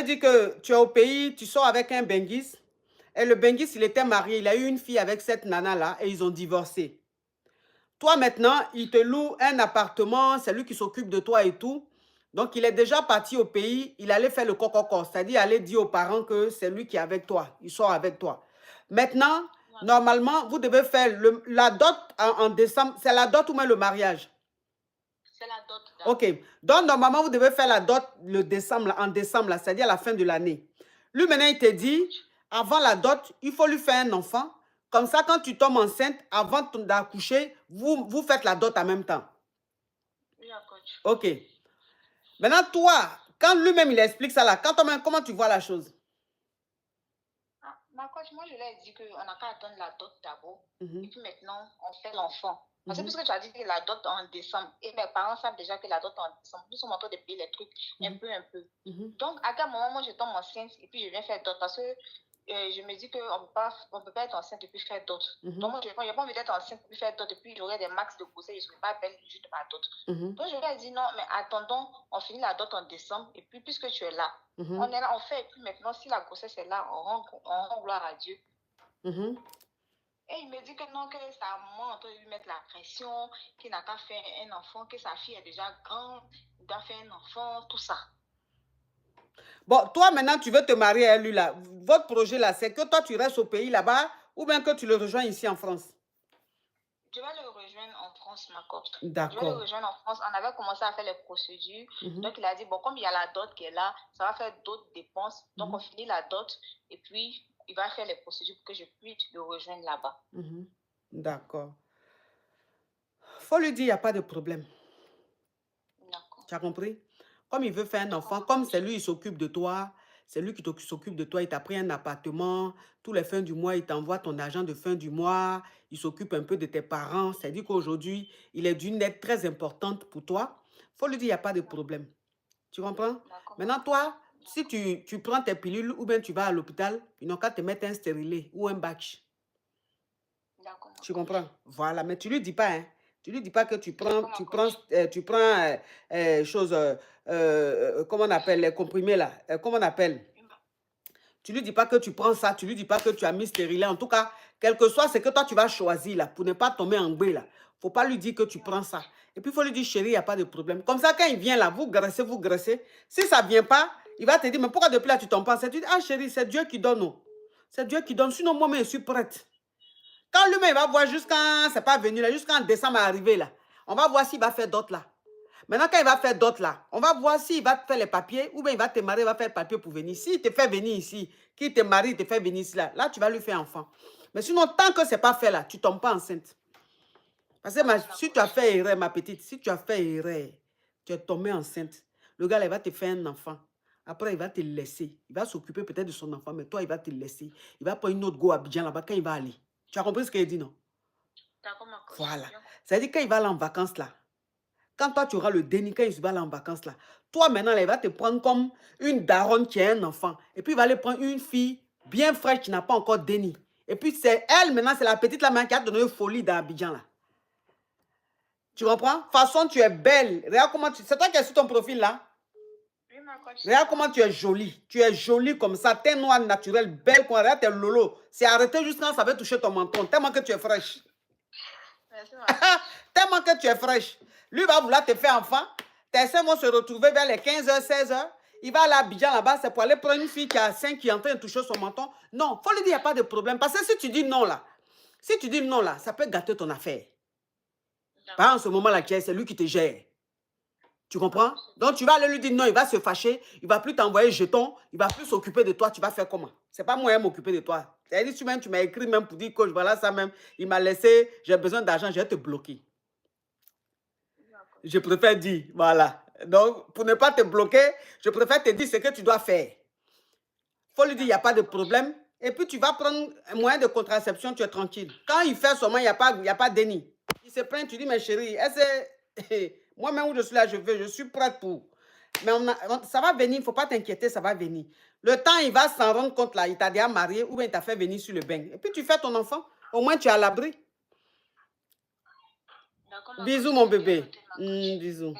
dit que tu es au pays, tu sors avec un Benguis. Et le Benguis, il était marié. Il a eu une fille avec cette nana-là et ils ont divorcé. Toi, maintenant, il te loue un appartement. C'est lui qui s'occupe de toi et tout. Donc, il est déjà parti au pays. Il allait faire le coco, c'est-à-dire aller dire aux parents que c'est lui qui est avec toi. Il sort avec toi. Maintenant, normalement, vous devez faire la dot en décembre. C'est la dot ou même le mariage? C'est la dot. OK. Donc, normalement, vous devez faire la dot en décembre, c'est-à-dire à la fin de l'année. Lui, maintenant, il te dit, avant la dot, il faut lui faire un enfant. Comme ça, quand tu tombes enceinte, avant d'accoucher, vous faites la dot en même temps. Oui, coach. OK. Maintenant, toi, quand lui-même, il explique ça là, comment tu vois la chose? Ma coach, moi, je lui ai dit qu'on n'a qu'à attendre la dot d'abord. Et puis maintenant, on fait l'enfant. Parce que puisque tu as dit que la dot en décembre, et mes parents savent déjà que la dot en décembre, nous sommes en train de payer les trucs un peu. Donc, à quel moment, moi, je tombe enceinte et puis je viens faire dot parce que je me dis qu'on ne peut pas être enceinte et puis faire dot. Donc, moi, je n'ai pas envie d'être enceinte et puis faire dot et puis j'aurai des max de grossesse, je ne serai pas belle juste de ma dot. Donc, je lui ai dit non, mais attendons, on finit la dot en décembre et puis puisque tu es là, on est là, on fait et puis maintenant, si la grossesse est là, on rend gloire à Dieu. Et il me dit que non, que sa maman est en train de lui mettre la pression, qu'il n'a qu'à faire un enfant, que sa fille est déjà grande, il doit faire un enfant, tout ça. Bon, toi maintenant, tu veux te marier à lui là. Votre projet là, c'est que toi, tu restes au pays là-bas ou bien que tu le rejoins ici en France? Je vais le rejoindre en France, ma copine. D'accord. Je vais le rejoindre en France. On avait commencé à faire les procédures. Donc, il a dit, bon, comme il y a la dot qui est là, ça va faire d'autres dépenses. Donc, on finit la dot et puis, il va faire les procédures pour que je puisse le rejoindre là-bas. D'accord. Faut lui dire, il n'y a pas de problème. D'accord. Tu as compris? Comme il veut faire un enfant, comme c'est lui, il s'occupe de toi, c'est lui qui s'occupe de toi, il t'a pris un appartement, tous les fins du mois, il t'envoie ton argent de fin du mois, il s'occupe un peu de tes parents, c'est-à-dire qu'aujourd'hui, il est d'une aide très importante pour toi. Faut lui dire, il n'y a pas de problème. Tu comprends? Maintenant, toi, si tu prends tes pilules ou bien tu vas à l'hôpital, ils n'ont qu'à te mettre un stérilet ou un batch. D'accord. Tu comprends? Voilà, mais tu lui dis pas, hein. Tu lui dis pas que tu prends, chose, comment on appelle, les comprimés là, comment on appelle? Tu lui dis pas que tu prends ça, tu lui dis pas que tu as mis stérilet. En tout cas, quel que soit ce que toi tu vas choisir là, pour ne pas tomber en gbé là. Faut pas lui dire que tu prends ça. Et puis il faut lui dire, chérie, il n'y a pas de problème. Comme ça, quand il vient là, vous graissez, vous graissez. Si ça ne vient pas, il va te dire, mais pourquoi depuis là tu tombes pas? Tu dis, ah chérie, c'est Dieu qui donne. C'est Dieu qui donne. Sinon, moi-même, je suis prête. Quand lui-même, il va voir jusqu'à, c'est pas venu là, jusqu'en décembre arrivé là. On va voir s'il va faire d'autres là. Maintenant, quand il va faire d'autres là, on va voir s'il va faire les papiers ou bien il va te marier, il va faire le papier pour venir. S'il te fait venir ici, qu'il te marie, il te fait venir ici là, là, tu vas lui faire enfant. Mais sinon, tant que ce n'est pas fait là, tu ne tombes pas enceinte. Parce que si tu as fait erreur, ma petite, si tu as fait erreur, tu es tombée enceinte, le gars là, il va te faire un enfant. Après, il va te laisser. Il va s'occuper peut-être de son enfant, mais toi, il va te laisser. Il va prendre une autre go à Abidjan là-bas quand il va aller. Tu as compris ce qu'il dit, non? D'accord, ma coach. Voilà. C'est-à-dire quand il va aller en vacances là, quand toi tu auras le déni, quand il va aller en vacances là, toi maintenant là, il va te prendre comme une daronne qui a un enfant. Et puis il va aller prendre une fille bien fraîche qui n'a pas encore déni. Et puis c'est elle maintenant, c'est la petite là qui a donné une folie dans Abidjan là. Tu comprends? De toute façon, tu es belle. Regarde comment tu... C'est toi qui es sur ton profil là? Oui, ma coach. Regarde comment tu es jolie. Tu es jolie comme ça. Teint noir naturel, belle. Regarde tes lolo. C'est arrêté juste quand ça va toucher ton menton. Tellement que tu es fraîche. Merci, ma Tellement que tu es fraîche. Lui va vouloir te faire enfant. Tes seins vont se retrouver vers les 15h, 16h. Il va aller à Abidjan là-bas, c'est pour aller prendre une fille qui a 5 qui est en train de toucher son menton. Non, il faut lui dire, il n'y a pas de problème. Parce que si tu dis non là, ça peut gâter ton affaire. Pas en ce moment-là, c'est lui qui te gère. Tu comprends? Donc tu vas aller lui dire non, il va se fâcher, il ne va plus t'envoyer jeton, il ne va plus s'occuper de toi, tu vas faire comment? Ce n'est pas moi qui vais m'occuper de toi. C'est-à-dire, tu m'as écrit même pour dire que voilà ça même, il m'a laissé, j'ai besoin d'argent, je vais te bloquer. Je préfère dire, voilà. Donc, pour ne pas te bloquer, je préfère te dire ce que tu dois faire. Il faut lui dire, il n'y a pas de problème. Et puis, tu vas prendre un moyen de contraception, tu es tranquille. Quand il fait seulement, il n'y a pas de déni. Il se plaint, tu dis, mais chérie, moi-même où je suis là, je suis prête pour. Mais ça va venir, il ne faut pas t'inquiéter, ça va venir. Le temps, il va s'en rendre compte là, il t'a déjà marié ou bien il t'a fait venir sur le bain. Et puis, tu fais ton enfant. Au moins, tu es à l'abri. Bisous, mon bébé. Bisous.